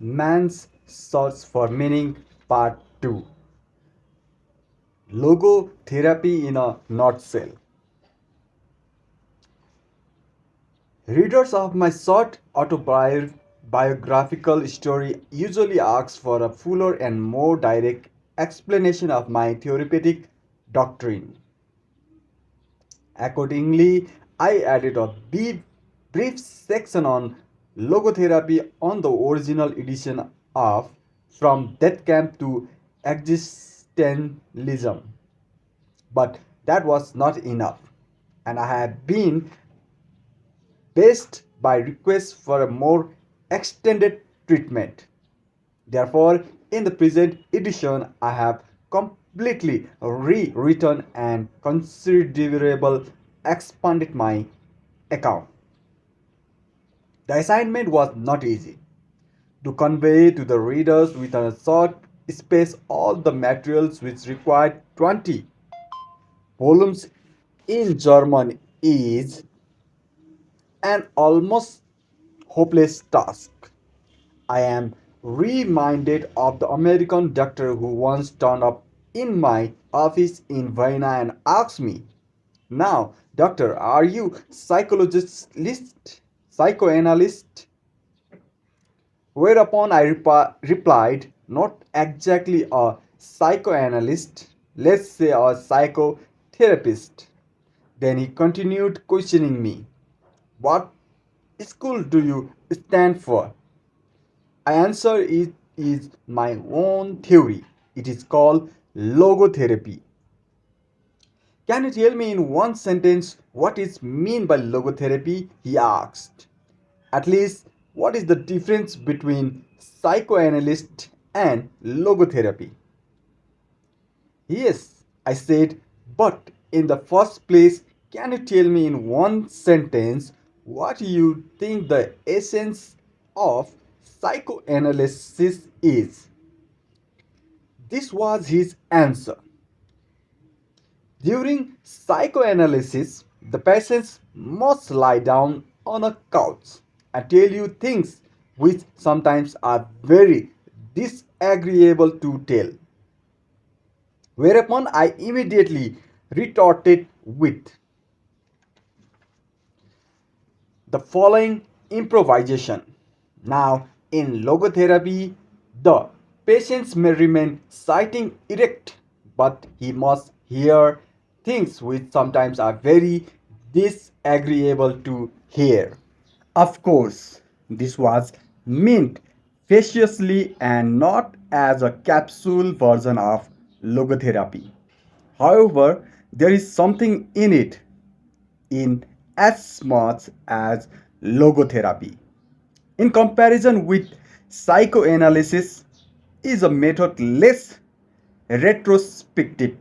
Man's Search for Meaning Part 2. Logotherapy in a Nutshell. Readers of my short autobiographical story usually ask for a fuller and more direct explanation of my therapeutic doctrine. Accordingly, I added a brief section on logotherapy on the original edition of From Death Camp to Existentialism. But that was not enough, and I had been based by request for a more extended treatment. Therefore, in the present edition, I have completely rewritten and considerable expanded my account. The assignment was not easy to convey to the readers within a short space all the materials which required 20 volumes in German is an almost hopeless task. I am reminded of the American doctor who once turned up in my office in Vienna and asked me, "Now, doctor, are you psychoanalyst?" Whereupon I replied, "Not exactly a psychoanalyst, let's say a psychotherapist." Then he continued questioning me, "What school do you stand for?" I answered, "It is my own theory. It is called logotherapy." "Can you tell me in one sentence what is meant by logotherapy?" he asked. "At least, what is the difference between psychoanalyst and logotherapy?" "Yes," I said, "but in the first place, can you tell me in one sentence what you think the essence of psychoanalysis is?" This was his answer. During psychoanalysis, the patients must lie down on a couch and tell you things which sometimes are very disagreeable to tell. Whereupon I immediately retorted with the following improvisation. Now, in logotherapy, the patient may remain sitting erect, but he must hear things which sometimes are very disagreeable to hear. Of course, this was meant facetiously and not as a capsule version of logotherapy. However, there is something in it in as much as logotherapy. In comparison with psychoanalysis, is a method less retrospective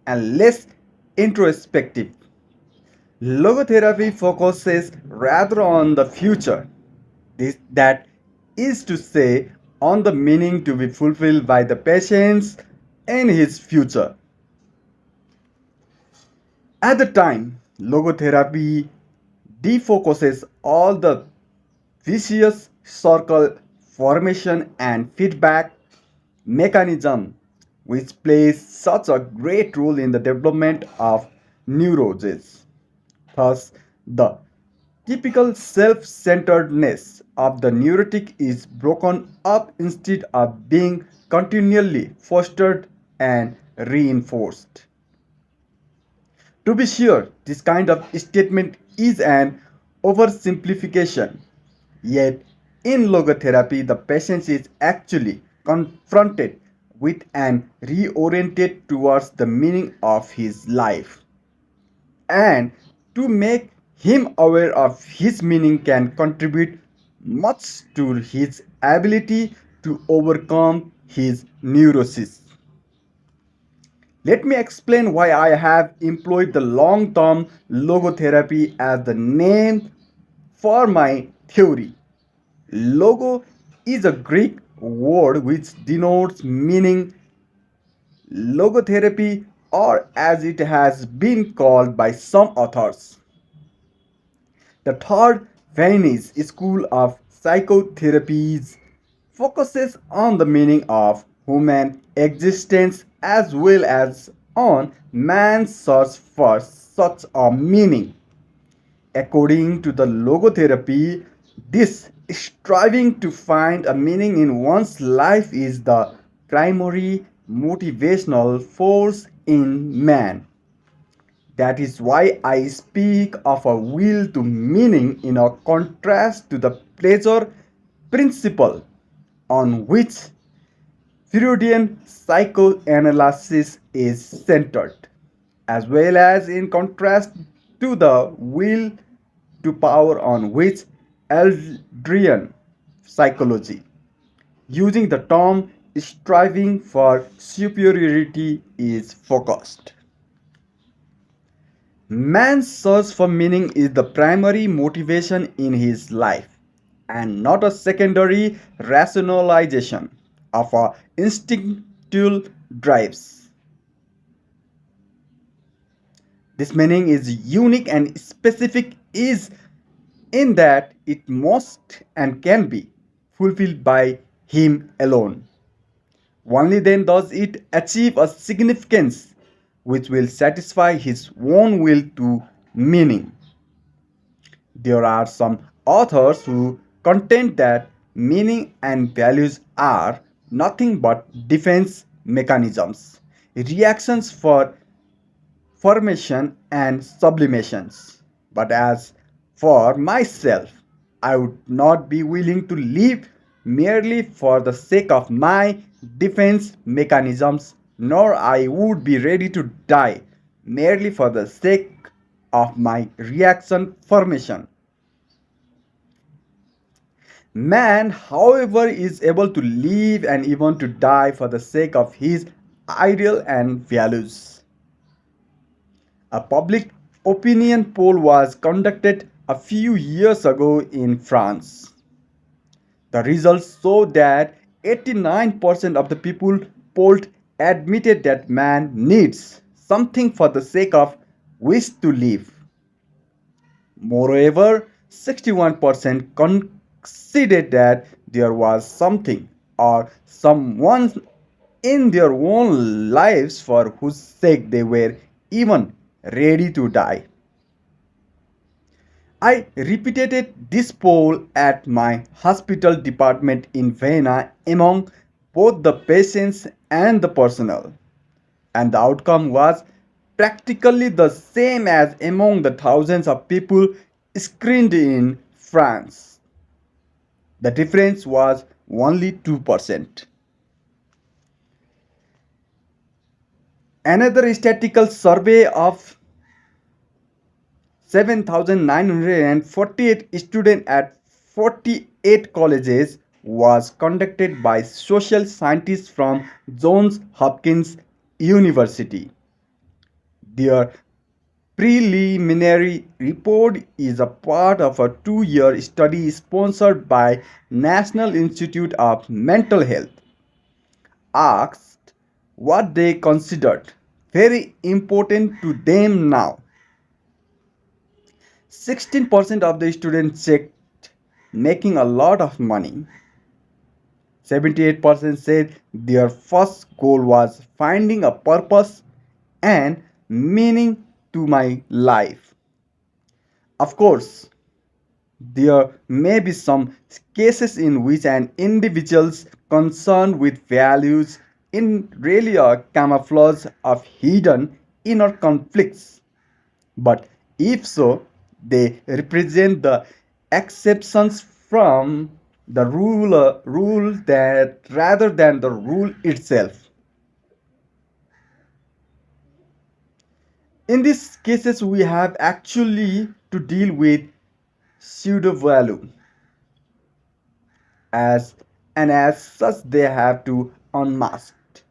and less introspective. Logotherapy focuses rather on the future. That is to say, on the meaning to be fulfilled by the patient in his future. At the time, logotherapy defocuses all the vicious circle formation and feedback mechanism which plays such a great role in the development of neuroses. Thus, the typical self centeredness of the neurotic is broken up instead of being continually fostered and reinforced. To be sure, this kind of statement is an oversimplification. Yet, in logotherapy, the patient is actually confronted with and reoriented towards the meaning of his life. And to make him aware of his meaning can contribute much to his ability to overcome his neurosis. Let me explain why I have employed the long term logotherapy as the name for my theory. Logo is a Greek word which denotes meaning. Logotherapy, or as it has been called by some authors, the third Viennese school of psychotherapies, focuses on the meaning of human existence as well as on man's search for such a meaning. According to the logotherapy, this striving to find a meaning in one's life is the primary motivational force in man. That is why I speak of a will to meaning in a contrast to the pleasure principle on which Freudian psychoanalysis is centered, as well as in contrast to the will to power on which Adrian psychology, using the term striving for superiority, is focused. Man's search for meaning is the primary motivation in his life and not a secondary rationalization of our instinctual drives. This meaning is unique and specific is in that it must and can be fulfilled by him alone. Only then does it achieve a significance which will satisfy his own will to meaning. There are some authors who contend that meaning and values are nothing but defense mechanisms, reactions for formation and sublimations. But as for myself, I would not be willing to live merely for the sake of my defense mechanisms, nor I would be ready to die merely for the sake of my reaction formation. Man, however, is able to live and even to die for the sake of his ideal and values. A public opinion poll was conducted a few years ago in France. The results show that 89% of the people polled admitted that man needs something for the sake of wish to live. Moreover, 61% considered that there was something or someone in their own lives for whose sake they were even ready to die. I repeated this poll at my hospital department in Vienna among both the patients and the personnel, and the outcome was practically the same as among the thousands of people screened in France. The difference was only 2%. Another statistical survey of 7,948 students at 48 colleges was conducted by social scientists from Johns Hopkins University. Their preliminary report is a part of a 2-year study sponsored by National Institute of Mental Health. Asked what they considered very important to them now, 16% of the students checked making a lot of money. 78% said their first goal was finding a purpose and meaning to my life. Of course, there may be some cases in which an individual's concern with values in really a camouflage of hidden inner conflicts. But if so, they represent the exceptions from the rule that rather than the rule itself. In these cases, we have actually to deal with pseudo value as and as such they have to unmasked.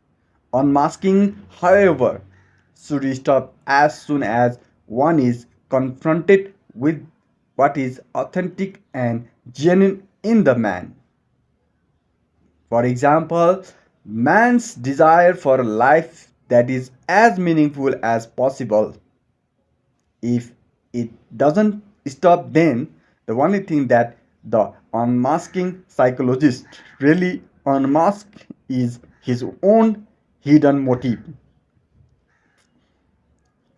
Unmasking, however, should stop as soon as one is confronted with what is authentic and genuine in the man. For example, man's desire for a life that is as meaningful as possible. If it doesn't stop, then the only thing that The unmasking psychologist really unmasked is his own hidden motive,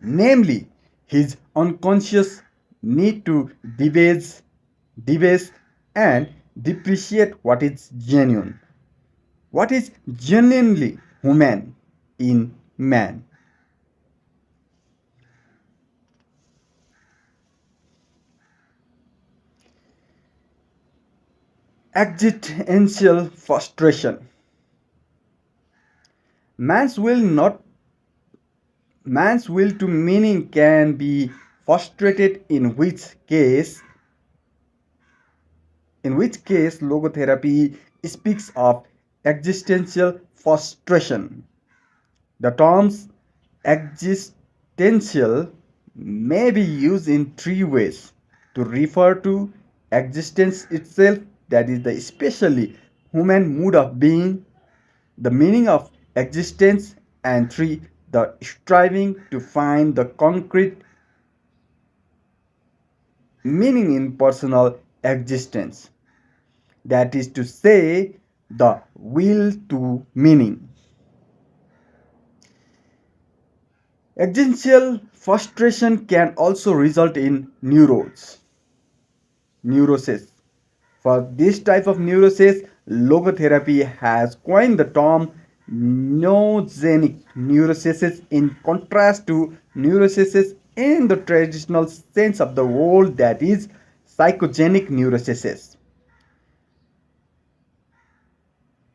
namely his unconscious need to debase and depreciate what is genuinely human in man. Existential frustration. Man's will not Man's will to meaning can be frustrated in which case logotherapy speaks of existential frustration. The terms existential may be used in three ways to refer to existence itself, that is, the especially human mood of being, the meaning of existence, and three, the striving to find the concrete meaning in personal existence, that is to say, the will to meaning. Existential frustration can also result in neurosis. For this type of neurosis, logotherapy has coined the term neogenic neurosis in contrast to neurosis in the traditional sense of the word, that is psychogenic neurosis.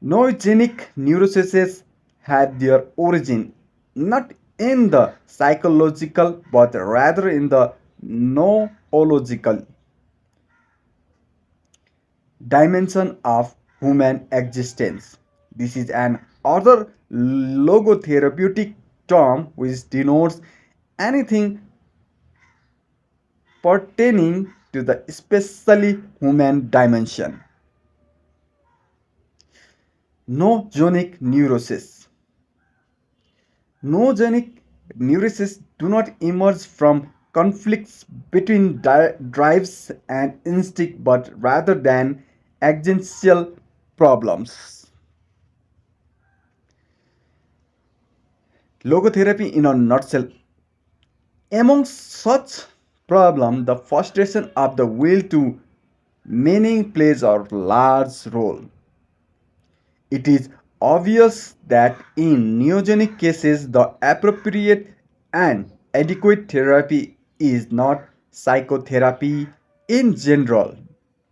Neogenic neuroses had their origin not in the psychological but rather in the noological dimension of human existence. This is an other logotherapeutic term which denotes anything pertaining to the especially human dimension. Noogenic neurosis. Noogenic neuroses do not emerge from conflicts between drives and instinct but rather than existential problems. Logotherapy in a nutshell. Among such problems, the frustration of the will to meaning plays a large role. It is obvious that in neogenic cases, the appropriate and adequate therapy is not psychotherapy in general,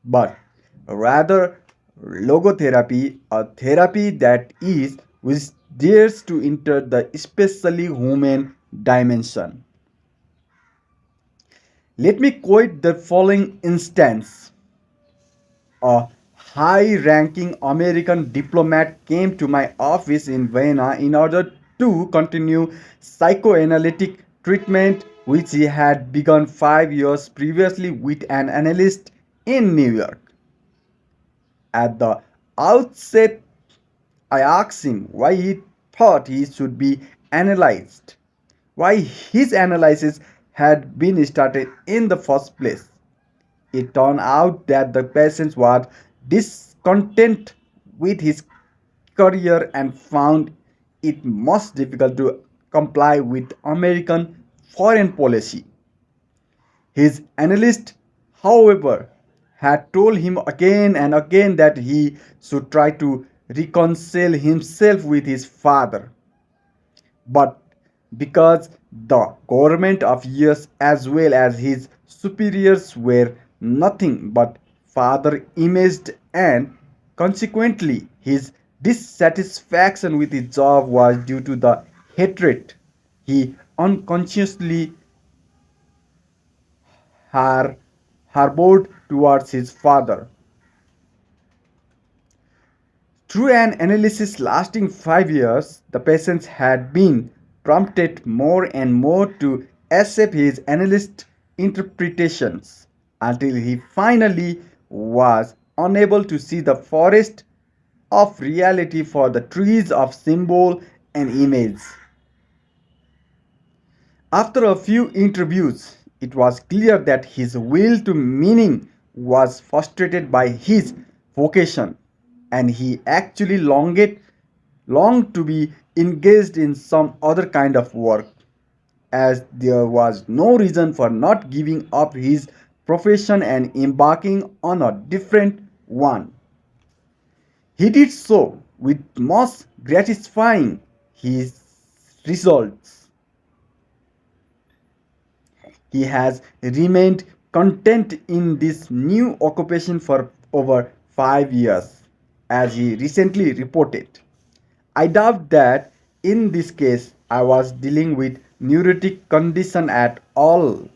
but rather logotherapy, a therapy that is which dares to enter the especially human dimension. Let me quote the following instance. A high ranking American diplomat came to my office in Vienna in order to continue psychoanalytic treatment which he had begun 5 years previously with an analyst in New York. At the outset, I asked him why he thought he should be analyzed, why his analysis had been started in the first place. It turned out that the patient was discontent with his career and found it most difficult to comply with American foreign policy. His analyst, however, had told him again and again that he should try to reconcile himself with his father. But because the government of US as well as his superiors were nothing but father imaged, and consequently his dissatisfaction with his job was due to the hatred he unconsciously har- harbored towards his father. Through an analysis lasting 5 years, the patient had been prompted more and more to accept his analyst's interpretations until he finally was unable to see the forest of reality for the trees of symbol and image. After a few interviews, it was clear that his will to meaning was frustrated by his vocation, and he actually longed to be engaged in some other kind of work, as there was no reason for not giving up his profession and embarking on a different one. He did so with most gratifying his results. He has remained content in this new occupation for over 5 years, as he recently reported. I doubt that in this case I was dealing with neurotic condition at all,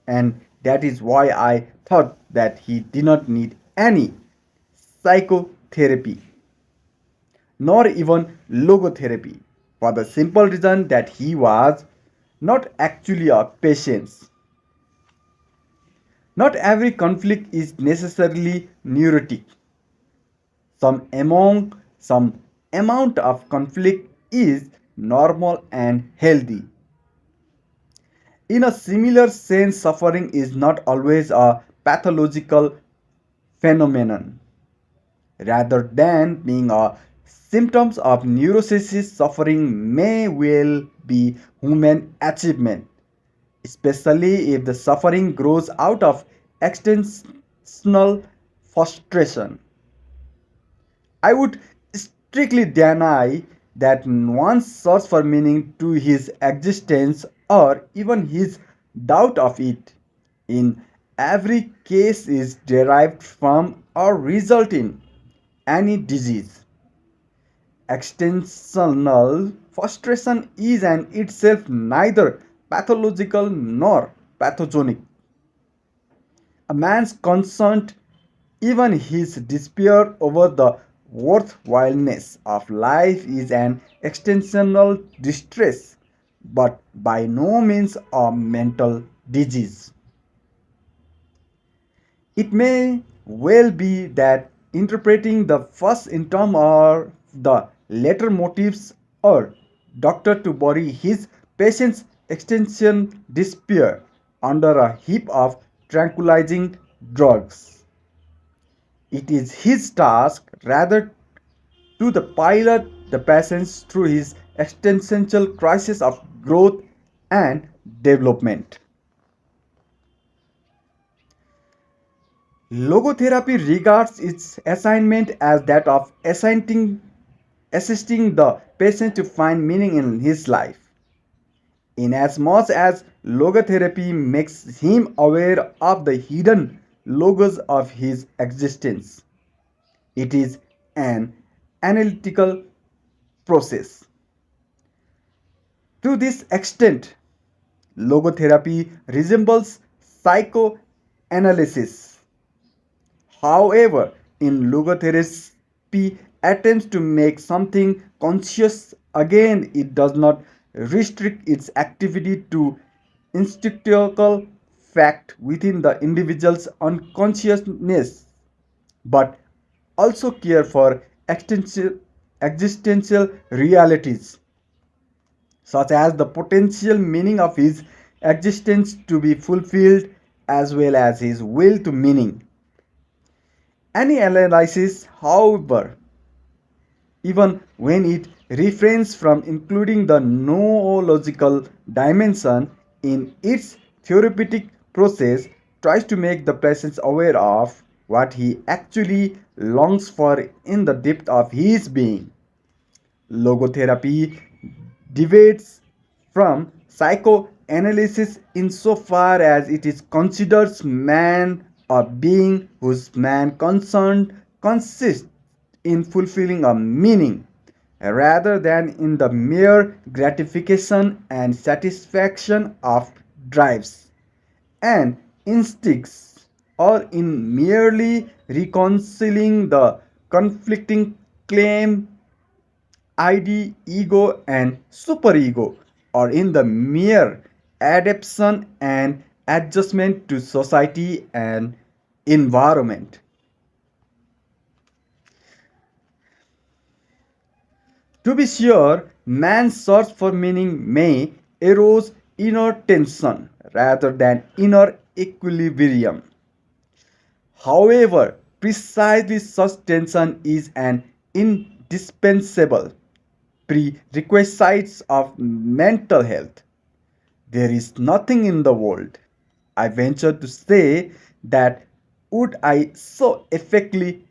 and that is why I thought that he did not need any psychotherapy nor even logotherapy, for the simple reason that he was not actually a patient. Not every conflict is necessarily neurotic. Some amount of conflict is normal and healthy. In a similar sense, suffering is not always a pathological phenomenon. Rather than being a symptoms of neurosis, suffering may well be human achievement, especially if the suffering grows out of extensional frustration. I would strictly deny that one's search for meaning to his existence or even his doubt of it in every case is derived from or result in any disease. Extensional frustration is in itself neither pathological nor pathogenic. A man's concern, even his despair over the worthwhileness of life, is an extensional distress, but by no means a mental disease. It may well be that interpreting the first in terms of the latter motives or doctor to bury his patient's extension despair under a heap of tranquilizing drugs. It is his task rather to the pilot the patient through his existential crisis of growth and development. Logotherapy regards its assignment as that of assisting the patient to find meaning in his life. Inasmuch as logotherapy makes him aware of the hidden logos of his existence, it is an analytical process. To this extent, logotherapy resembles psychoanalysis. However, in logotherapy attempts to make something conscious, again it does not restrict its activity to instinctual fact within the individual's unconsciousness, but also care for existential realities, such as the potential meaning of his existence to be fulfilled as well as his will to meaning. Any analysis, however, even when it refrains from including the noological dimension in its therapeutic process, tries to make the patient aware of what he actually longs for in the depth of his being. Logotherapy deviates from psychoanalysis insofar as it is considers man a being whose man concern consists in fulfilling a meaning rather than in the mere gratification and satisfaction of drives and instincts, or in merely reconciling the conflicting claim id, ego, and superego, or in the mere adaptation and adjustment to society and environment. To be sure, man's search for meaning may arouse inner tension rather than inner equilibrium. However, precisely such tension is an indispensable prerequisite of mental health. There is nothing in the world, I venture to say, that would I so effectively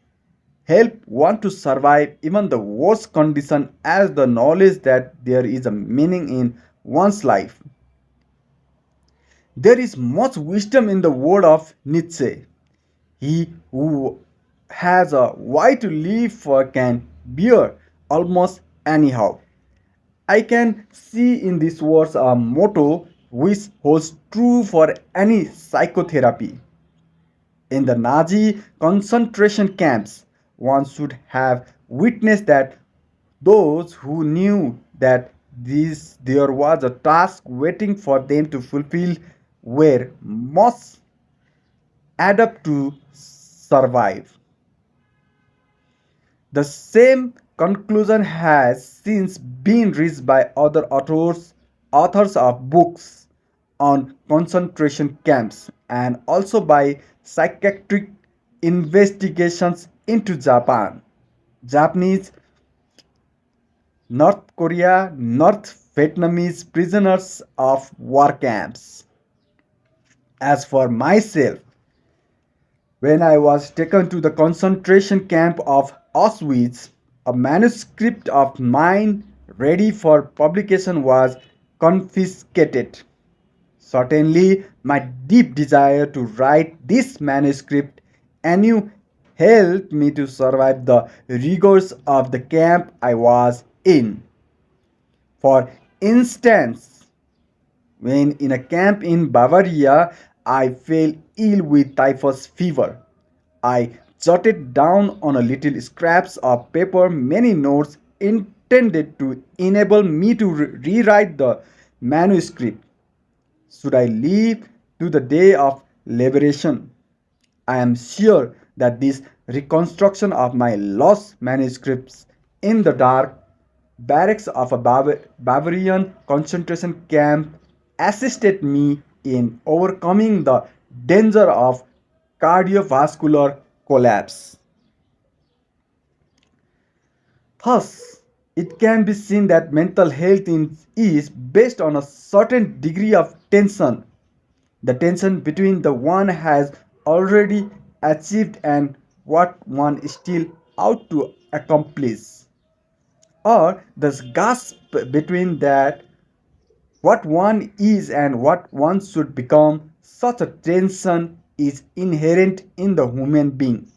help one to survive even the worst condition as the knowledge that there is a meaning in one's life. There is much wisdom in the word of Nietzsche. He who has a why to live for can bear almost anyhow. I can see in these words a motto which holds true for any psychotherapy. In the Nazi concentration camps, one should have witnessed that those who knew that there was a task waiting for them to fulfill were most adapt to survive. The same conclusion has since been reached by other authors of books on concentration camps and also by psychiatric investigations into Japan, Japanese, North Korea, North Vietnamese prisoners of war camps. As for myself, when I was taken to the concentration camp of Auschwitz, a manuscript of mine ready for publication was confiscated. Certainly, my deep desire to write this manuscript anew helped me to survive the rigors of the camp I was in. For instance, when in a camp in Bavaria, I fell ill with typhus fever. I jotted down on a little scraps of paper many notes intended to enable me to rewrite the manuscript. Should I live to the day of liberation? I am sure that this reconstruction of my lost manuscripts in the dark barracks of a Bavarian concentration camp assisted me in overcoming the danger of cardiovascular collapse. Thus, it can be seen that mental health is based on a certain degree of tension, the tension between the one has already achieved and what one is still out to accomplish, or the gasp between that what one is and what one should become. Such a tension is inherent in the human being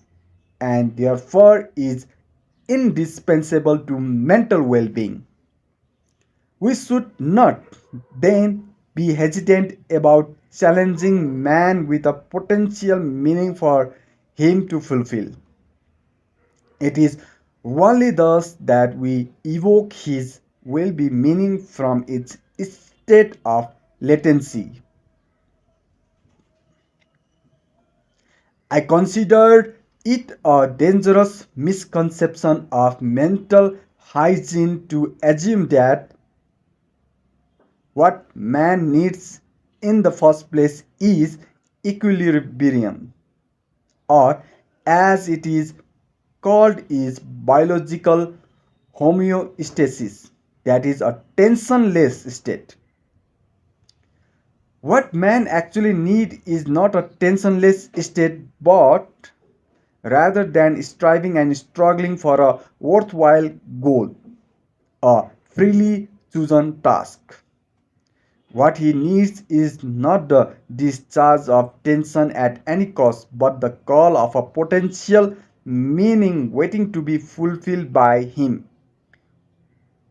and therefore is indispensable to mental well-being. We should not then be hesitant about challenging man with a potential meaning for him to fulfill. It is only thus that we evoke his will be meaning from its state of latency. I considered it a dangerous misconception of mental hygiene to assume that what man needs in the first place is equilibrium, or as it is called, is biological homeostasis, that is a tensionless state. What man actually need is not a tensionless state but rather than striving and struggling for a worthwhile goal, a freely chosen task. What he needs is not the discharge of tension at any cost, but the call of a potential meaning waiting to be fulfilled by him.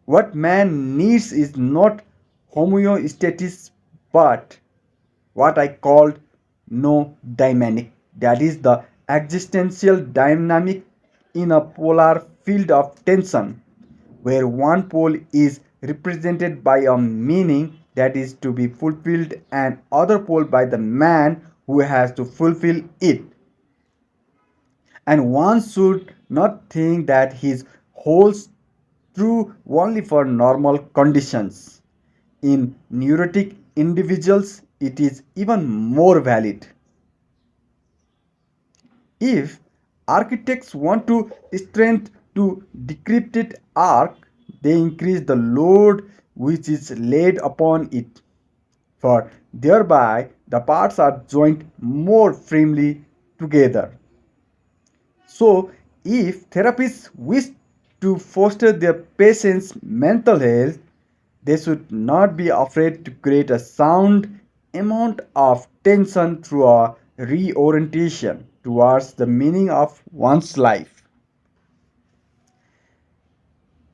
What man needs is not homeostasis, but what I called no dynamic. That is the existential dynamic in a polar field of tension, where one pole is represented by a meaning that is to be fulfilled and other pole by the man who has to fulfill it. And one should not think that his holds true only for normal conditions. In neurotic individuals, it is even more valid. If architects want to strength to decrypted arc, they increase the load which is laid upon it, for thereby the parts are joined more firmly together. So, if therapists wish to foster their patients' mental health, they should not be afraid to create a sound amount of tension through a reorientation towards the meaning of one's life.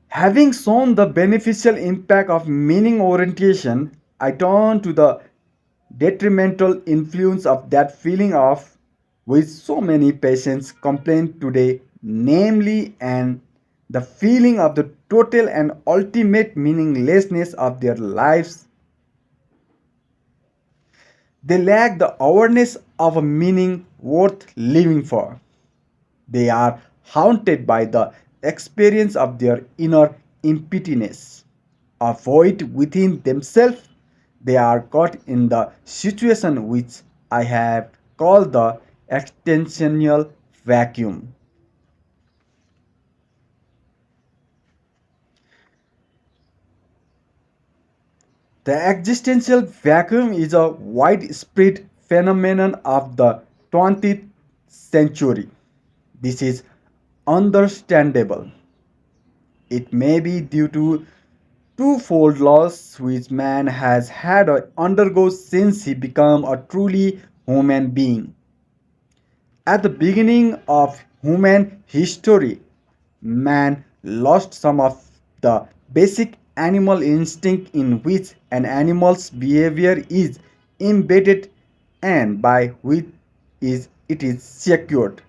Having shown the beneficial impact of meaning orientation, I turn to the detrimental influence of that feeling of which so many patients complain today, namely and the feeling of the total and ultimate meaninglessness of their lives. They lack the awareness of a meaning worth living for. They are haunted by the experience of their inner emptiness, a void within themselves. They are caught in the situation which I have called the existential vacuum. The existential vacuum is a widespread phenomenon of the 20th century. This is understandable. It may be due to twofold loss which man has had to undergo since he became a truly human being. At the beginning of human history, man lost some of the basic animal instinct in which an animal's behavior is embedded and by which it is secured.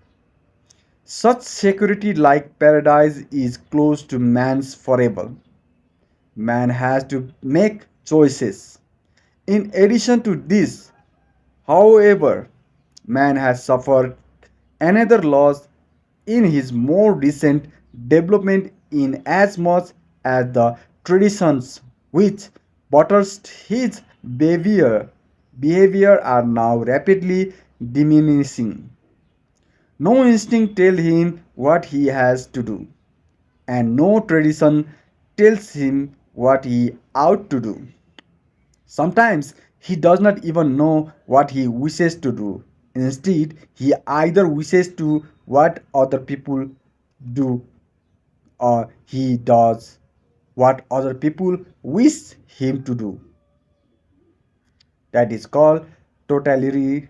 Such security like paradise is close to man's forever. Man has to make choices. In addition to this, however, man has suffered another loss in his more recent development in as much as the traditions which buttressed his behavior are now rapidly diminishing. No instinct tells him what he has to do, and no tradition tells him what he ought to do. Sometimes he does not even know what he wishes to do. Instead, he either wishes to what other people do or he does what other people wish him to do. That is called totalitarianism.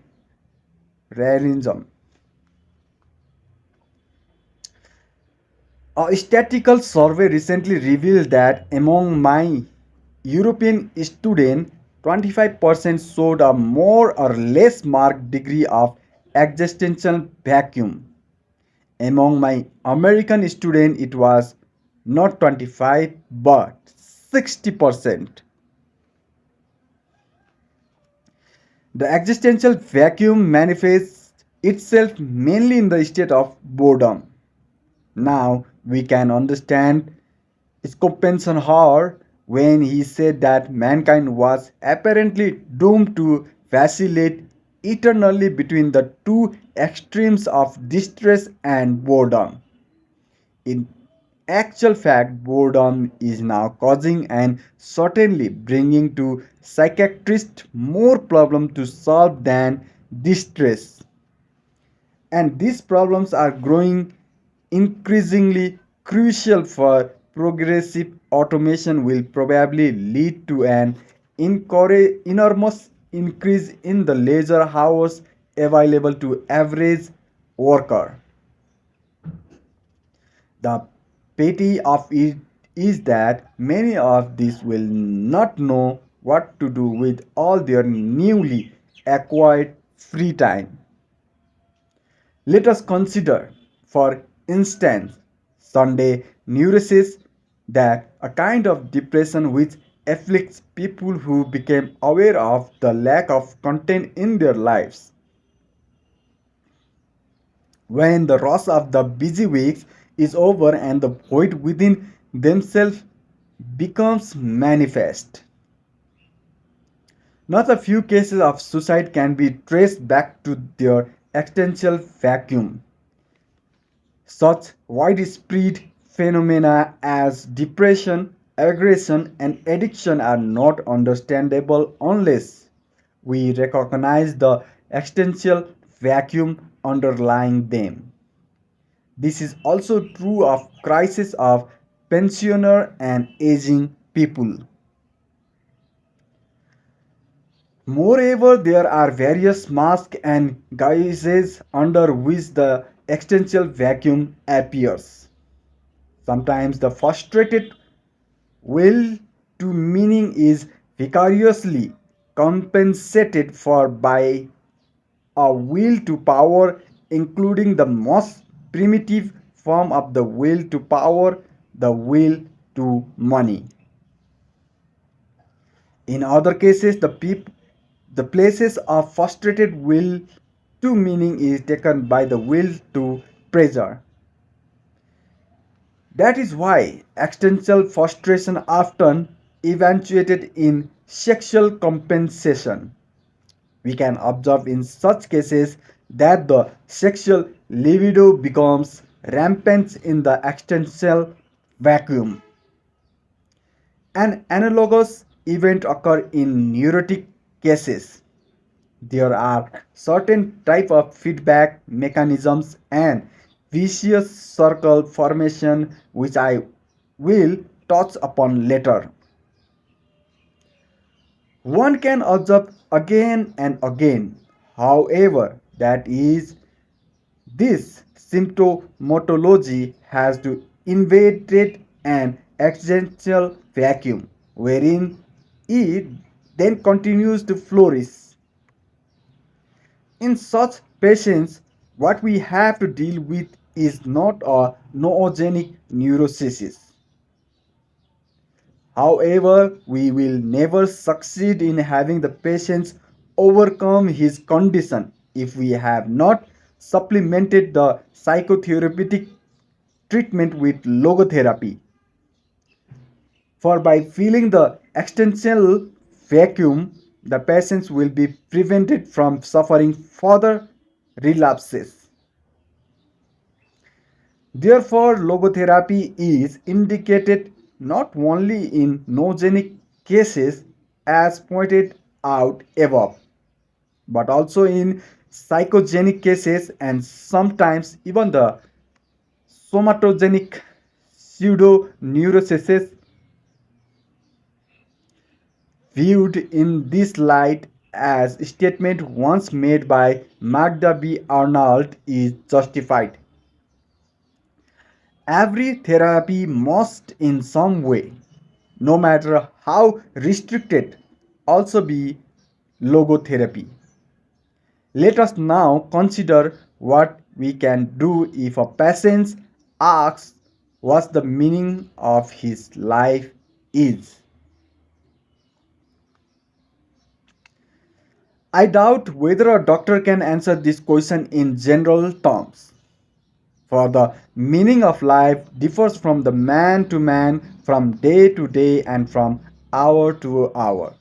A statistical survey recently revealed that among my European students, 25% showed a more or less marked degree of existential vacuum. Among my American students, it was not 25 but 60%. The existential vacuum manifests itself mainly in the state of boredom. Now we can understand Schopenhauer when he said that mankind was apparently doomed to vacillate eternally between the two extremes of distress and boredom. In actual fact, boredom is now causing and certainly bringing to psychiatrists more problem to solve than distress. And these problems are growing increasingly crucial for progressive automation will probably lead to an enormous increase in the leisure hours available to average worker. The pity of it is that many of these will not know what to do with all their newly acquired free time. Let us consider, for instance, Sunday neurosis, that a kind of depression which afflicts people who became aware of the lack of content in their lives. When the rush of the busy weeks is over and the void within themselves becomes manifest. Not a few cases of suicide can be traced back to their existential vacuum. Such widespread phenomena as depression, aggression, and addiction are not understandable unless we recognize the existential vacuum underlying them. This is also true of crisis of pensioner and aging people. Moreover, there are various masks and guises under which the existential vacuum appears. Sometimes the frustrated will to meaning is vicariously compensated for by a will to power, including the most primitive form of the will to power, the will to money. In other cases, the places of frustrated will to meaning is taken by the will to pleasure. That is why existential frustration often eventuated in sexual compensation. We can observe in such cases that the sexual libido becomes rampant in the existential vacuum. An analogous event occurs in neurotic cases. There are certain type of feedback mechanisms and vicious circle formation which I will touch upon later. One can observe again and again, however, that is, this symptomatology has to invade an existential vacuum wherein it then continues to flourish. In such patients, what we have to deal with is not a noogenic neurosis. However, we will never succeed in having the patient overcome his condition if we have not supplemented the psychotherapeutic treatment with logotherapy. For by filling the existential vacuum, the patients will be prevented from suffering further relapses. Therefore, logotherapy is indicated not only in nogenic cases as pointed out above, but also in psychogenic cases and sometimes even the somatogenic pseudoneuroses. Viewed in this light, as statement once made by Magda B. Arnold is justified. Every therapy must in some way, no matter how restricted, also be logotherapy. Let us now consider what we can do if a patient asks what the meaning of his life is. I doubt whether a doctor can answer this question in general terms. For the meaning of life differs from the man to man, from day to day, and from hour to hour.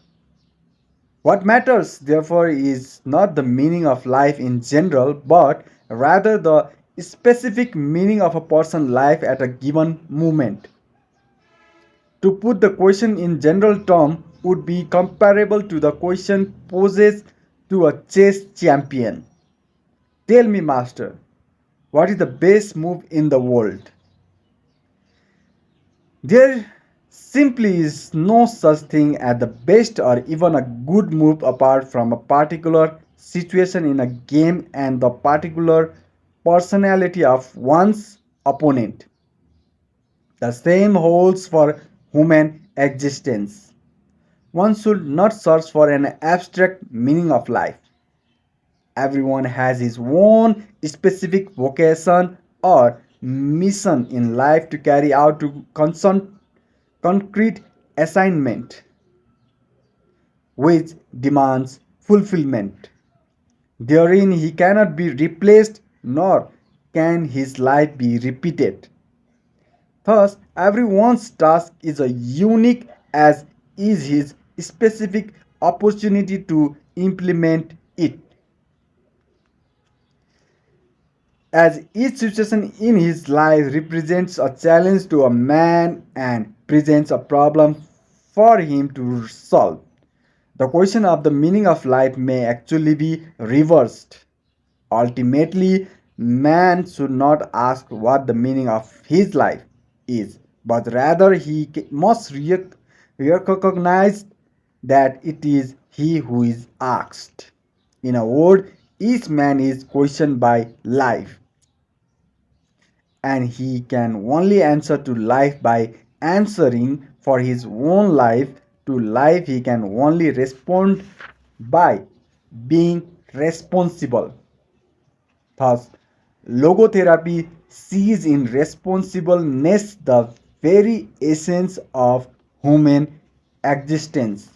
What matters, therefore, is not the meaning of life in general, but rather the specific meaning of a person's life at a given moment. To put the question in general term would be comparable to the question posed to a chess champion. Tell me, master, what is the best move in the world? There simply is no such thing as the best or even a good move apart from a particular situation in a game and the particular personality of one's opponent. The same holds for human existence. One should not search for an abstract meaning of life. Everyone has his own specific vocation or mission in life to carry out to concrete assignment which demands fulfillment. Therein he cannot be replaced nor can his life be repeated. Thus, everyone's task is as unique as is his specific opportunity to implement it. as each situation in his life represents a challenge to a man and presents a problem for him to solve. The question of the meaning of life may actually be reversed. Ultimately, man should not ask what the meaning of his life is, but rather he must recognize that it is he who is asked. In a word, each man is questioned by life, and he can only answer to life by answering for his own life. To life, he can only respond by being responsible. Thus, logotherapy sees in responsibleness the very essence of human existence.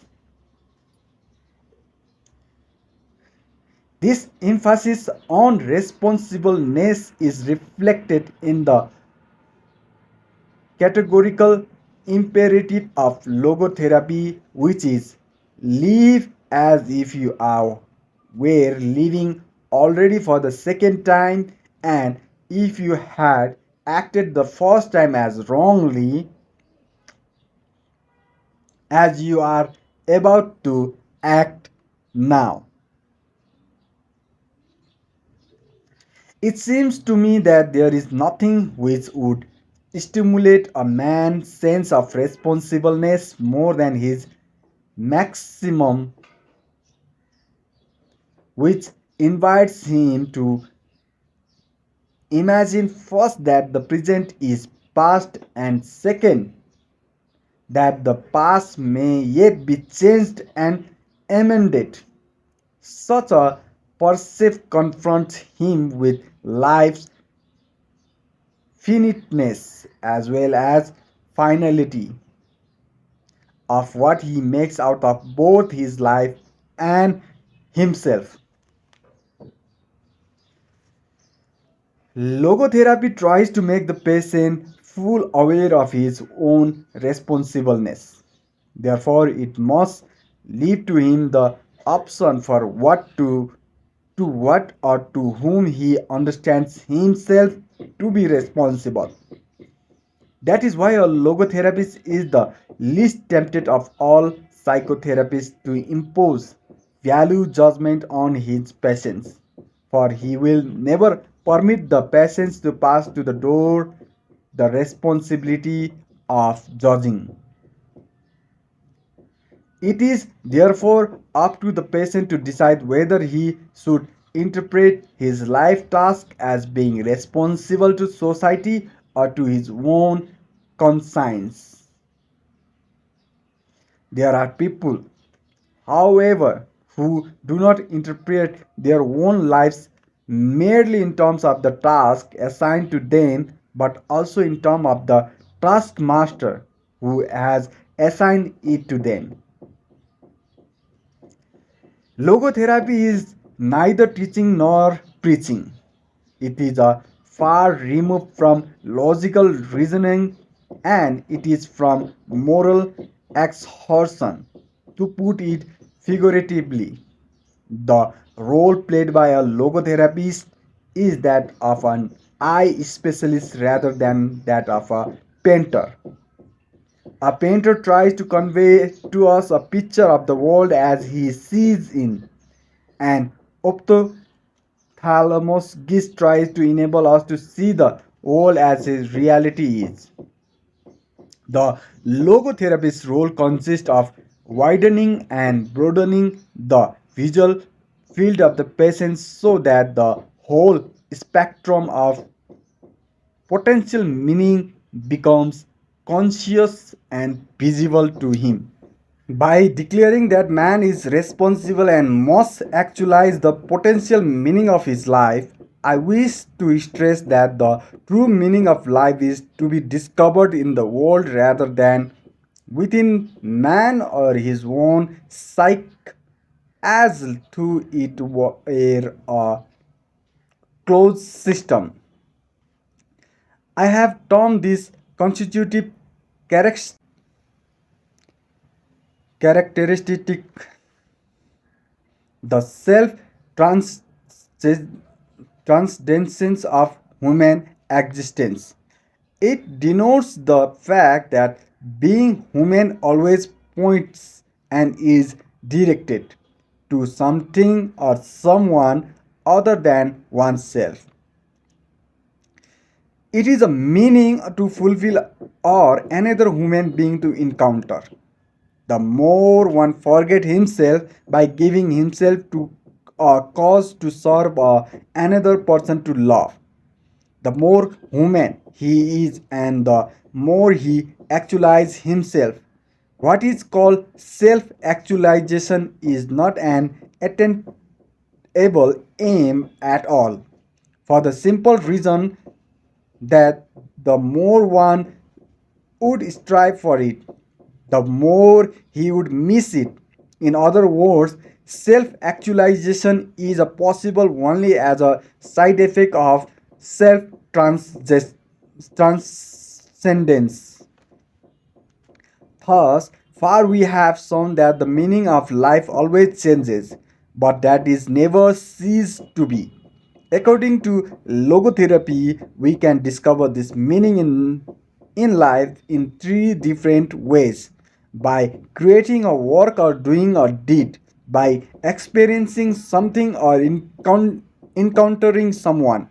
This emphasis on responsibleness is reflected in the categorical imperative of logotherapy, which is live as if you are were living already for the second time, and if you had acted the first time as wrongly as you are about to act now. It seems to me that there is nothing which would stimulate a man's sense of responsibleness more than his maximum, which invites him to imagine first that the present is past, and second that the past may yet be changed and amended. Such a percept confronts him with life's finiteness as well as finality of what he makes out of both his life and himself. Logotherapy tries to make the patient full aware of his own responsibleness. Therefore, it must leave to him the option for what to what or to whom he understands himself to be responsible. That is why a logotherapist is the least tempted of all psychotherapists to impose value judgment on his patients, for he will never permit the patients to pass to the door the responsibility of judging. It is therefore up to the patient to decide whether he should interpret his life task as being responsible to society or to his own conscience. There are people, however, who do not interpret their own lives merely in terms of the task assigned to them, but also in terms of the taskmaster who has assigned it to them. Logotherapy is neither teaching nor preaching. It is a far removed from logical reasoning, and it is from moral exertion. To put it figuratively, the role played by a logotherapist is that of an eye specialist rather than that of a painter. A painter tries to convey to us a picture of the world as he sees it, and ophthalmologist tries to enable us to see the world as his reality is. The logotherapist's role consists of widening and broadening the visual field of the patient so that the whole spectrum of potential meaning becomes conscious and visible to him. By declaring that man is responsible and must actualize the potential meaning of his life, I wish to stress that the true meaning of life is to be discovered in the world rather than within man or his own psyche, as though it were a closed system. I have termed this constitutive characteristic the self transcendence of human existence. It denotes the fact that being human always points and is directed to something or someone other than oneself. It is a meaning to fulfill or another human being to encounter. The more one forget himself by giving himself to a cause to serve another person to love, the more human he is and the more he actualizes himself. What is called self actualization is not an attainable aim at all, for the simple reason that the more one would strive for it, the more he would miss it. In other words, self actualization is a possible only as a side effect of self transcendence. Thus far, we have shown that the meaning of life always changes, but that is never ceased to be. According to logotherapy, we can discover this meaning in life in three different ways: by creating a work or doing a deed, by experiencing something or encountering someone,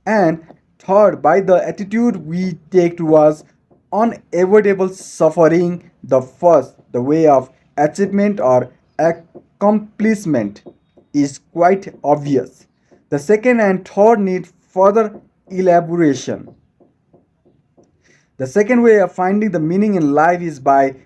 and third, by the attitude we take towards unavoidable suffering. The first, the way of achievement or accomplishment, is quite obvious. The second and third need further elaboration. The second way of finding the meaning in life is by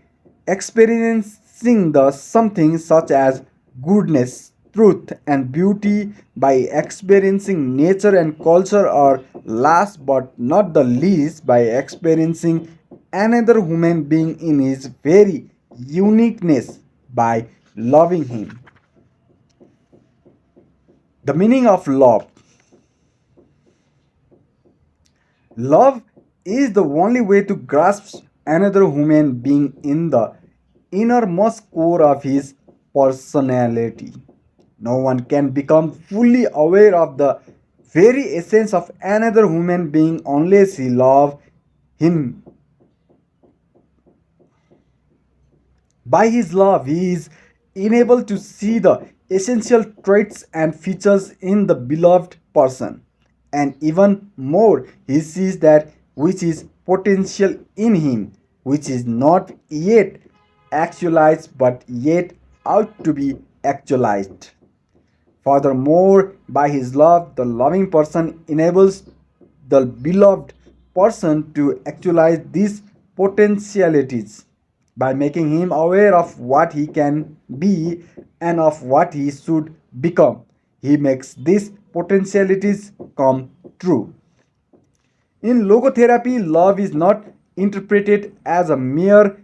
experiencing the something such as goodness, truth, and beauty, by experiencing nature and culture, or last but not the least, by experiencing another human being in his very uniqueness, by loving him. The meaning of love. Love is the only way to grasp another human being in the innermost core of his personality. No one can become fully aware of the very essence of another human being unless he loves him. By his love, he is enabled to see the essential traits and features in the beloved person. And even more, he sees that which is potential in him, which is not yet actualized but yet out to be actualized. Furthermore, by his love, the loving person enables the beloved person to actualize these potentialities by making him aware of what he can be and of what he should become. He makes these potentialities come true. In logotherapy, love is not interpreted as a mere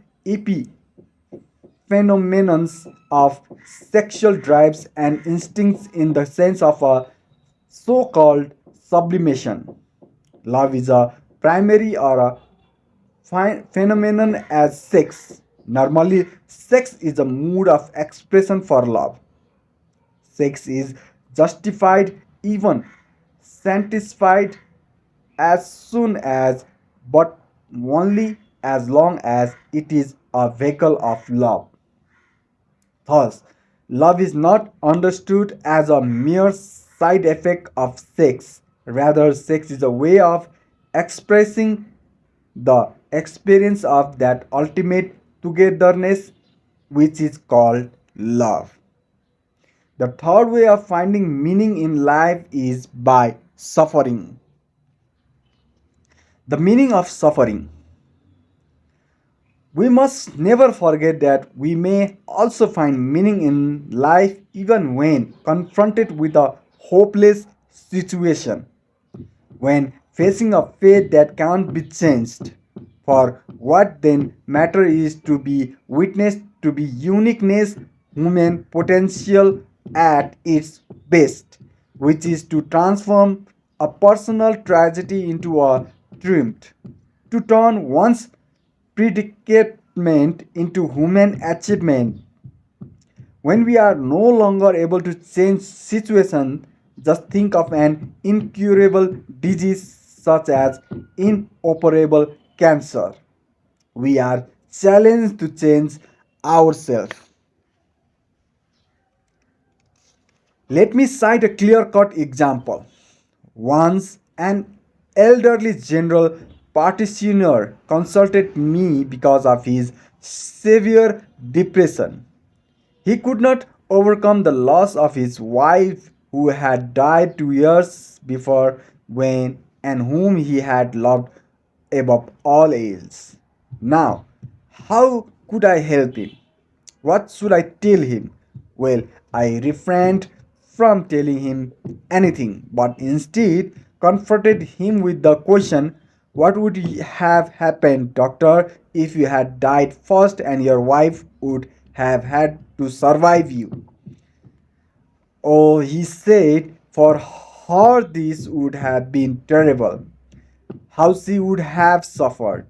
phenomenon of sexual drives and instincts in the sense of a so called sublimation. Love is a primary or a phenomenon as sex. Normally, sex is a mood of expression for love. Sex is justified, even satisfied, as soon as, but only as long as it is a vehicle of love. Thus, love is not understood as a mere side effect of sex. Rather, sex is a way of expressing the experience of that ultimate togetherness which is called love. The third way of finding meaning in life is by suffering. The meaning of suffering. We must never forget that we may also find meaning in life even when confronted with a hopeless situation, when facing a fate that can't be changed. For what then matter is to be witnessed to be uniqueness, human potential at its best, which is to transform a personal tragedy into a triumph, to turn one's predicament into human achievement. When we are no longer able to change situation, Just think of an incurable disease such as inoperable cancer. We are challenged to change ourselves. Let me cite a clear cut example. Once an elderly general practitioner consulted me because of his severe depression. He could not overcome the loss of his wife, who had died 2 years before, when and whom he had loved above all else. Now, how could I help him? What should I tell him? Well, I refrained from telling him anything, but instead confronted him with the question, what would have happened, doctor, if you had died first and your wife would have had to survive you? Oh, he said, for her this would have been terrible. How she would have suffered.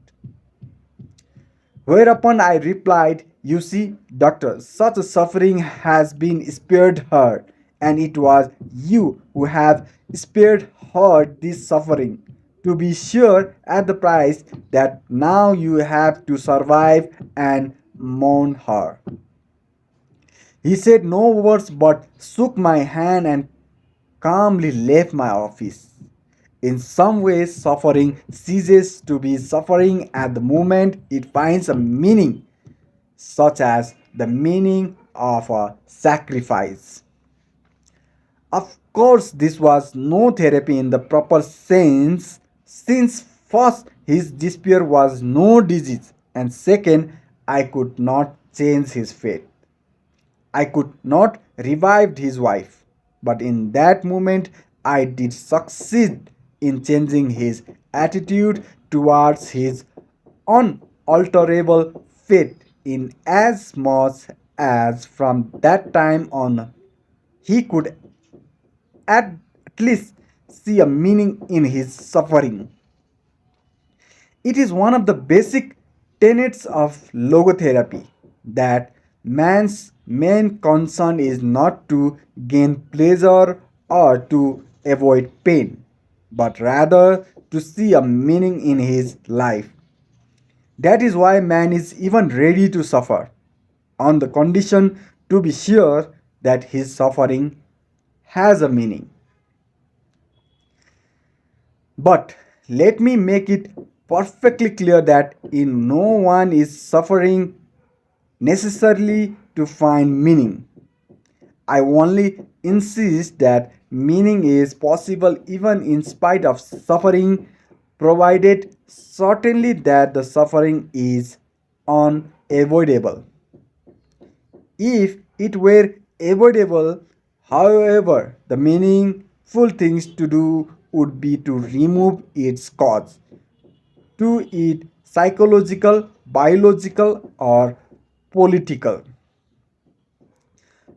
Whereupon I replied, you see, doctor, such a suffering has been spared her, and it was you who have spared her this suffering. To be sure, at the price that now you have to survive and mourn her. He said no words but shook my hand and calmly left my office. In some ways, suffering ceases to be suffering at the moment it finds a meaning, such as the meaning of a sacrifice. Of course, this was no therapy in the proper sense, since first, his despair was no disease, and second, I could not change his fate. I could not revive his wife, but in that moment I did succeed in changing his attitude towards his unalterable fate, in as much as from that time on he could at least see a meaning in his suffering. It is one of the basic tenets of logotherapy that man's main concern is not to gain pleasure or to avoid pain, but rather to see a meaning in his life. That is why man is even ready to suffer, on the condition to be sure that his suffering has a meaning. But let me make it perfectly clear that in no one is suffering necessarily to find meaning. I only insist that meaning is possible even in spite of suffering, provided certainly that the suffering is unavoidable. If it were avoidable, however, the meaningful things to do would be to remove its cause, to it psychological, biological, or political.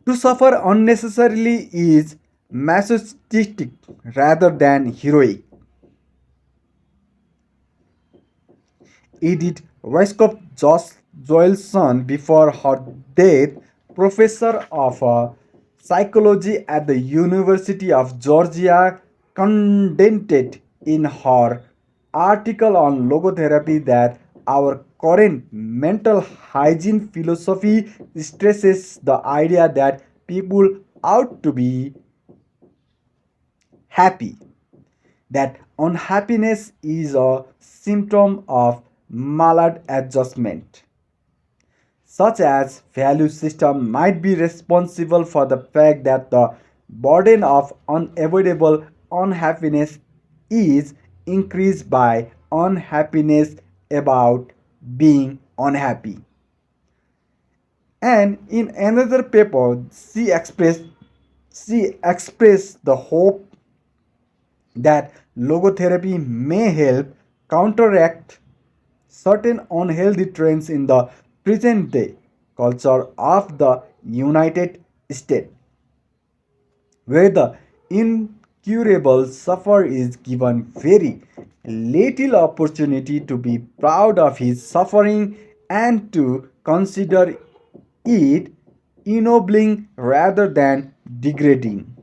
To suffer unnecessarily is masochistic rather than heroic. Edith Weishaupt Joelson, before her death, professor of psychology at the University of Georgia, condensed in her article on logotherapy that our current mental hygiene philosophy stresses the idea that people ought to be happy, that unhappiness is a symptom of maladjustment, such as value system might be responsible for the fact that the burden of unavoidable unhappiness is increased by unhappiness about being unhappy. And in another paper, she expressed the hope that logotherapy may help counteract certain unhealthy trends in the present day culture of the United States, where the incurable sufferer is given very little opportunity to be proud of his suffering and to consider it ennobling rather than degrading.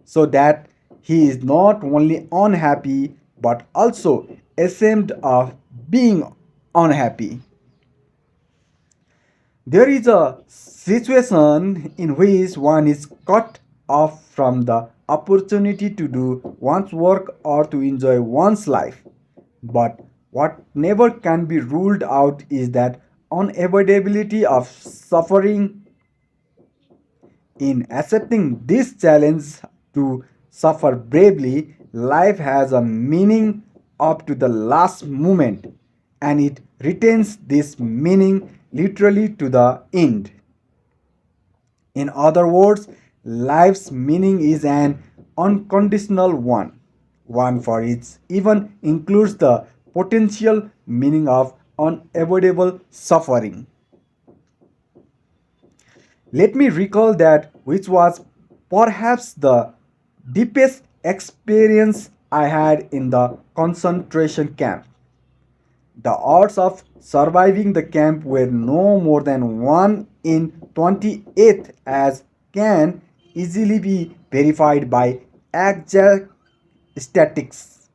so that he is not only unhappy but also ashamed of being unhappy. There is a situation in which one is cut off from the opportunity to do one's work or to enjoy one's life. But what never can be ruled out is that unavoidability of suffering. In accepting this challenge to suffer bravely, life has a meaning up to the last moment, and it retains this meaning literally to the end. In other words, life's meaning is an unconditional one for it even includes the potential meaning of unavoidable suffering. Let me recall that which was perhaps the deepest experience I had in the concentration camp. The odds of surviving the camp were no more than 1 in 28, as can easily be verified by exact statistics.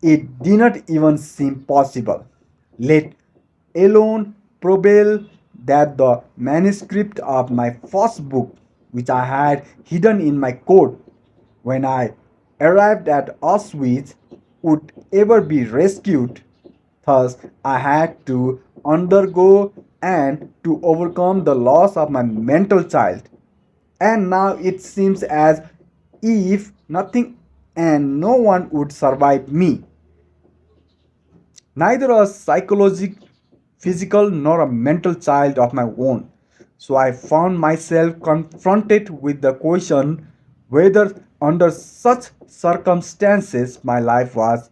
It did not even seem possible, let alone probable, that the manuscript of my first book, which I had hidden in my coat when I arrived at Auschwitz, would ever be rescued. Thus, I had to undergo and to overcome the loss of my mental child. And now it seems as if nothing and no one would survive me, neither a psychological, physical, nor a mental child of my own. So I found myself confronted with the question whether, under such circumstances, my life was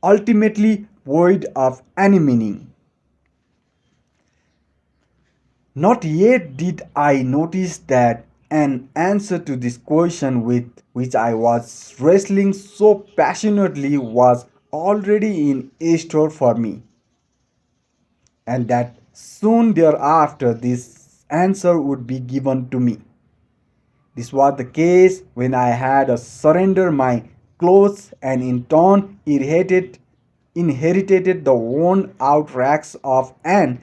ultimately void of any meaning. Not yet did I notice that an answer to this question with which I was wrestling so passionately was already in store for me, and that soon thereafter this answer would be given to me. This was the case when I had surrendered my clothes and in turn inherited the worn out rags of an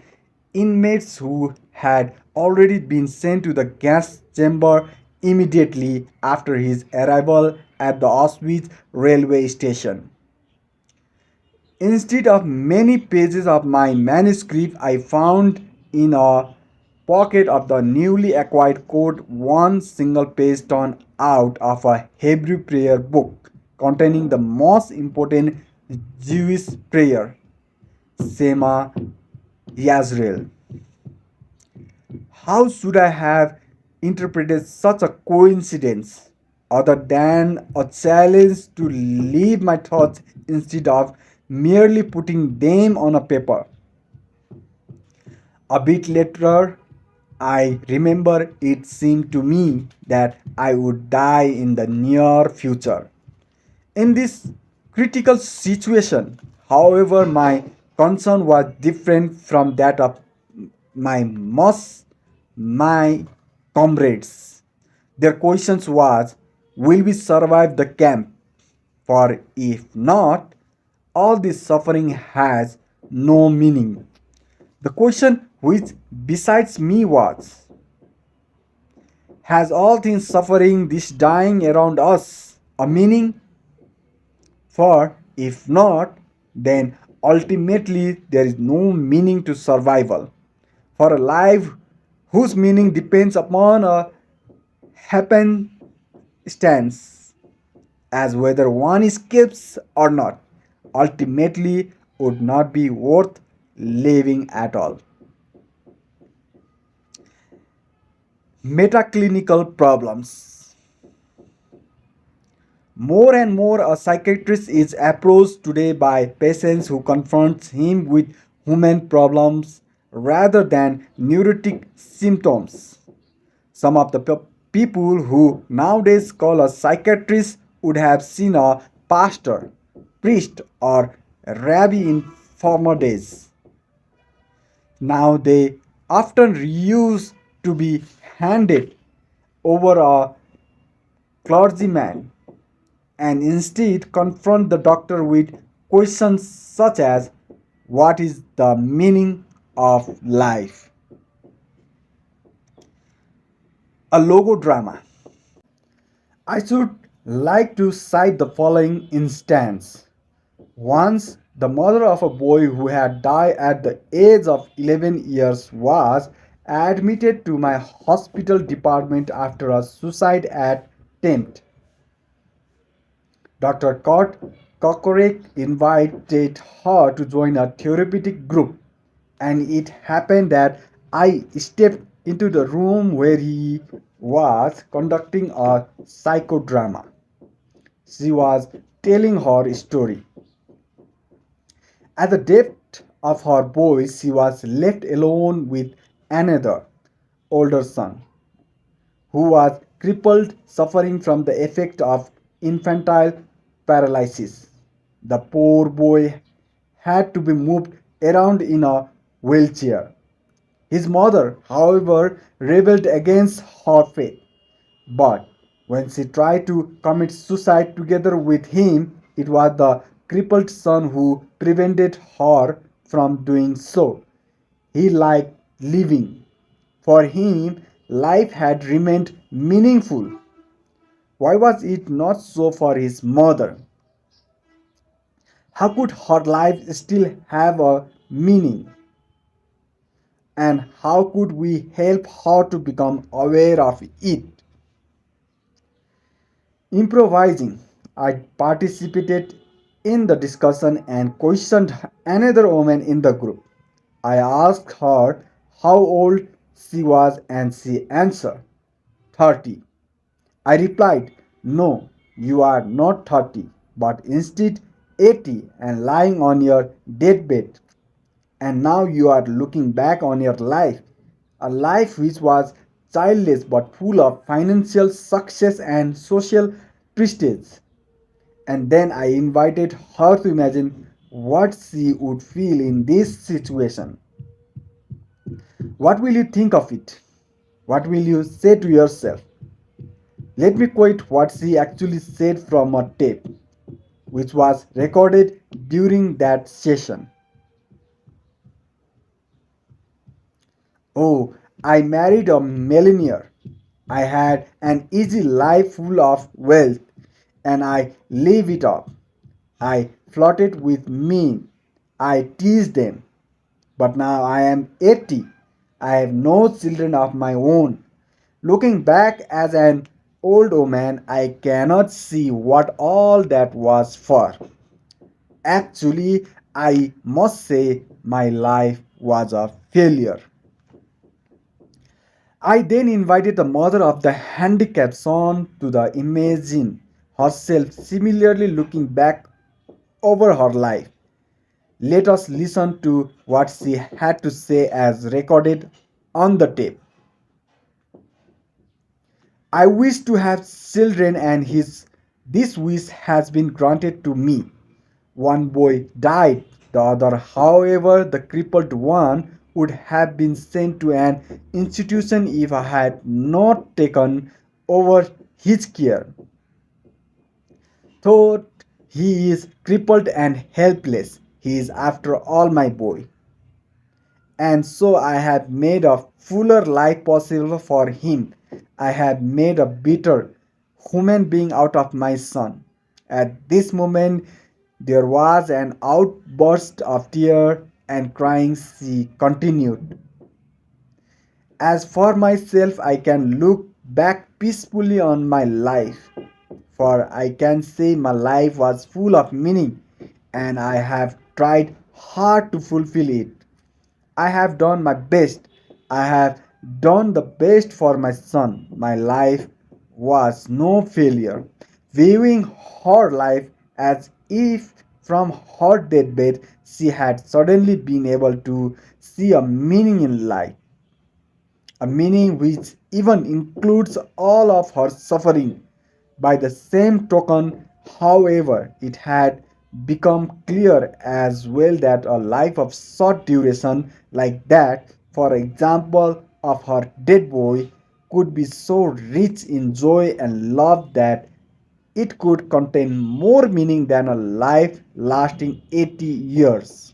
inmates who had already been sent to the gas chamber immediately after his arrival at the Auschwitz railway station. Instead of many pages of my manuscript, I found in a pocket of the newly acquired coat one single page torn out of a Hebrew prayer book containing the most important Jewish prayer, Shema Yisrael. How should I have interpreted such a coincidence other than a challenge to leave my thoughts instead of merely putting them on a paper? A bit later, I remember it seemed to me that I would die in the near future. In this critical situation, however, my concern was different from that of most my comrades. Their questions was, will we survive the camp? For if not, all this suffering has no meaning. The question which besides me was, has all things suffering, this dying around us, a meaning? For if not, then ultimately there is no meaning to survival. For a life whose meaning depends upon a happenstance, as whether one escapes or not, ultimately would not be worth living at all. Metaclinical problems. More and more, a psychiatrist is approached today by patients who confront him with human problems rather than neurotic symptoms. Some of the people who nowadays call a psychiatrist would have seen a pastor, priest, or rabbi in former days. Now they often used to be handed over a clergyman and instead confront the doctor with questions such as what is the meaning of life? A logodrama. I should like to cite the following instance. Once, the mother of a boy who had died at the age of 11 years was admitted to my hospital department after a suicide attempt. Dr. Kokorek invited her to join a therapeutic group, and it happened that I stepped into the room where he was conducting a psychodrama. She was telling her story. At the death of her boy, she was left alone with another, older son, who was crippled, suffering from the effect of infantile paralysis. The poor boy had to be moved around in a wheelchair. His mother, however, rebelled against her faith. But when she tried to commit suicide together with him, it was the crippled son who prevented her from doing so. He liked living. For him, life had remained meaningful. Why was it not so for his mother? How could her life still have a meaning? And how could we help her to become aware of it? Improvising, I participated in the discussion and questioned another woman in the group. I asked her how old she was and she answered, 30. I replied, no, you are not 30, but instead 80 and lying on your deathbed. And now you are looking back on your life, a life which was childless but full of financial success and social prestige. And then I invited her to imagine what she would feel in this situation. What will you think of it? What will you say to yourself? Let me quote what she actually said from a tape, which was recorded during that session. Oh, I married a millionaire. I had an easy life full of wealth, and I live it up. I flirted with men. I teased them. But now I am 80. I have no children of my own. Looking back as an old woman, I cannot see what all that was for. Actually, I must say my life was a failure. I then invited the mother of the handicapped son to the imagine herself similarly looking back over her life. Let us listen to what she had to say as recorded on the tape. I wish to have children and this wish has been granted to me. One boy died, the other, however, the crippled one, would have been sent to an institution if I had not taken over his care. Thought he is crippled and helpless. He is after all my boy. And so I have made a fuller life possible for him. I have made a better human being out of my son. At this moment, there was an outburst of tears and crying. She continued. As for myself, I can look back peacefully on my life, for I can say my life was full of meaning and I have tried hard to fulfill it. I have done my best. I have done the best for my son. My life was no failure. Viewing her life as if from her deathbed she had suddenly been able to see a meaning in life, a meaning which even includes all of her suffering. By the same token, however, it had become clear as well that a life of short duration like that, for example, of her dead boy, could be so rich in joy and love that it could contain more meaning than a life lasting 80 years.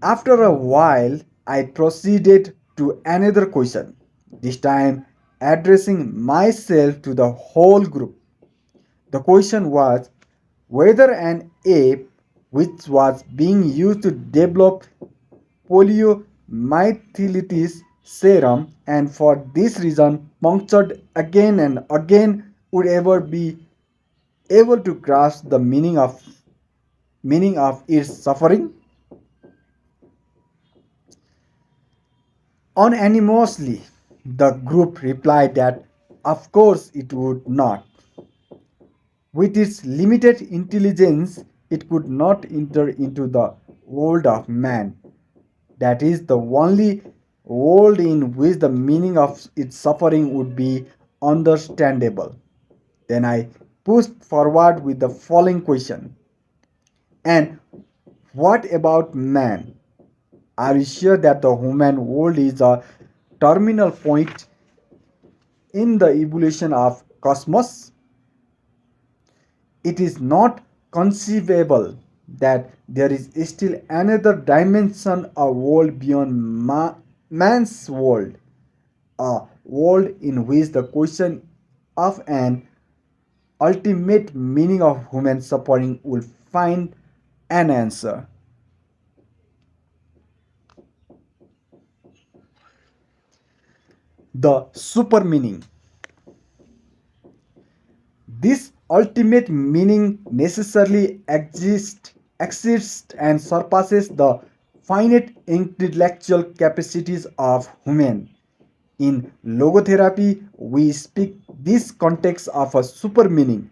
After a while, I proceeded to another question, this time addressing myself to the whole group. The question was whether an ape which was being used to develop poliomyelitis serum and for this reason punctured again and again would ever be able to grasp the meaning of its suffering. Unanimously, the group replied that of course it would not. With its limited intelligence, it could not enter into the world of man. That is the only world in which the meaning of its suffering would be understandable. Then I pushed forward with the following question. And what about man? Are you sure that the human world is a terminal point in the evolution of cosmos? It is not conceivable that there is still another dimension, a world beyond man's world, a world in which the question of an ultimate meaning of human suffering will find an answer. The super meaning. This ultimate meaning necessarily exists and surpasses the finite intellectual capacities of human. In logotherapy, we speak this context of a super meaning.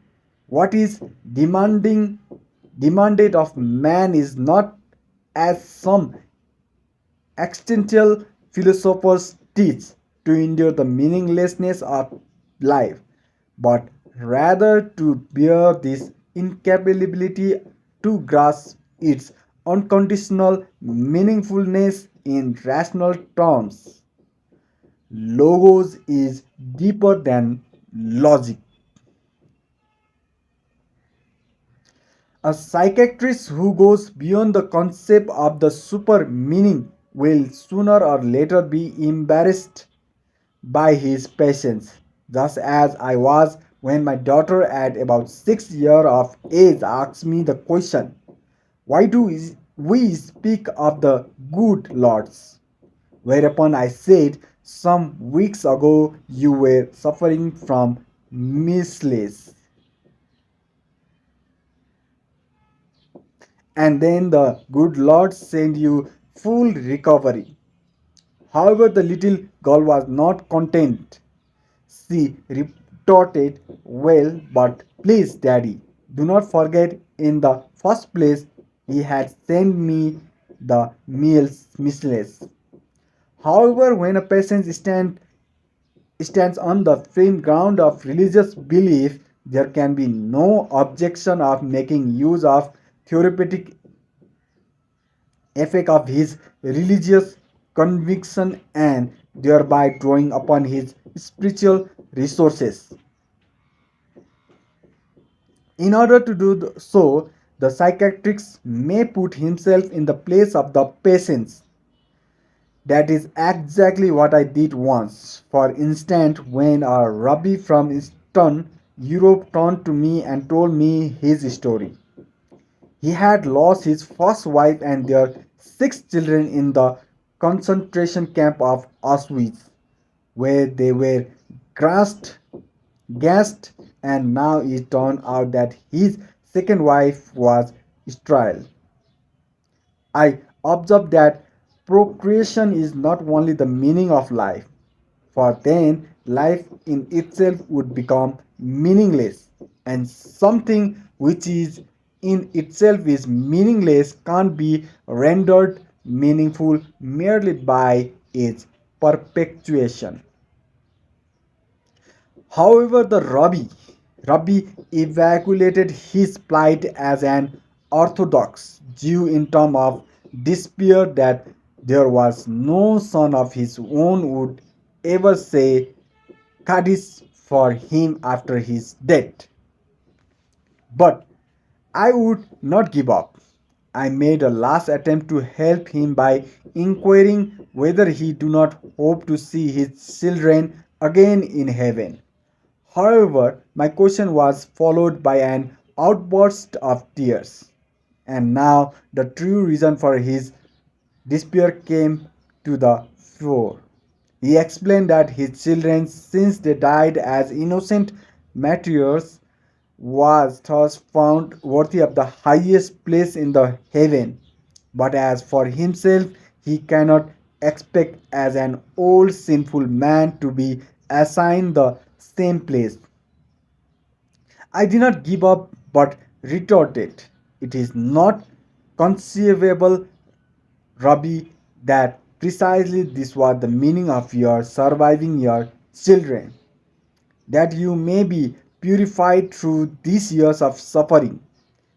What is demanded of man is not as some existential philosophers teach to endure the meaninglessness of life, but rather to bear this incapability to grasp its unconditional meaningfulness in rational terms. Logos is deeper than logic. A psychiatrist who goes beyond the concept of the super meaning will sooner or later be embarrassed by his patients, just as I was when my daughter at about 6 years of age asked me the question, why do we speak of the good lords? Whereupon I said, some weeks ago you were suffering from measles. And then the good Lord sent you full recovery. However, the little girl was not content. She retorted, well, but please, Daddy, do not forget in the first place he had sent me the meals miscellaneous. However, when a patient stands on the firm ground of religious belief, there can be no objection of making use of therapeutic effect of his religious conviction and thereby drawing upon his spiritual resources. In order to do so, the psychiatrist may put himself in the place of the patient. That is exactly what I did once. For instance, when a rabbi from Eastern Europe turned to me and told me his story. He had lost his first wife and their 6 children in the concentration camp of Auschwitz, where they were gassed, gassed, and now it turned out that his second wife was sterile. I observed that procreation is not only the meaning of life, for then life in itself would become meaningless, and something which is in itself is meaningless can't be rendered meaningful merely by its perpetuation. However, the Rabbi evaluated his plight as an Orthodox Jew in terms of despair that there was no son of his own would ever say Kaddish for him after his death. But I would not give up. I made a last attempt to help him by inquiring whether he do not hope to see his children again in heaven. However, my question was followed by an outburst of tears. And now the true reason for his despair came to the fore. He explained that his children, since they died as innocent martyrs, was thus found worthy of the highest place in the heaven. But as for himself, he cannot expect as an old sinful man to be assigned the same place. I did not give up but retorted, "It is not conceivable, Rabbi, that precisely this was the meaning of your surviving your children, that you may be purified through these years of suffering,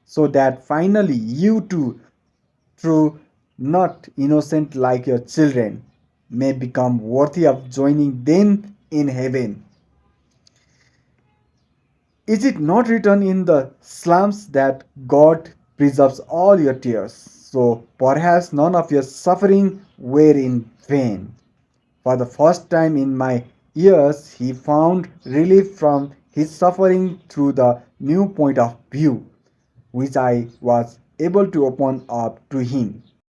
so that finally you too, through not innocent like your children, may become worthy of joining them in heaven. Is it not written in the Psalms that God preserves all your tears? So perhaps none of your suffering were in vain." For the first time in my years, he found relief from his suffering through the new point of view which I was able to open up to him.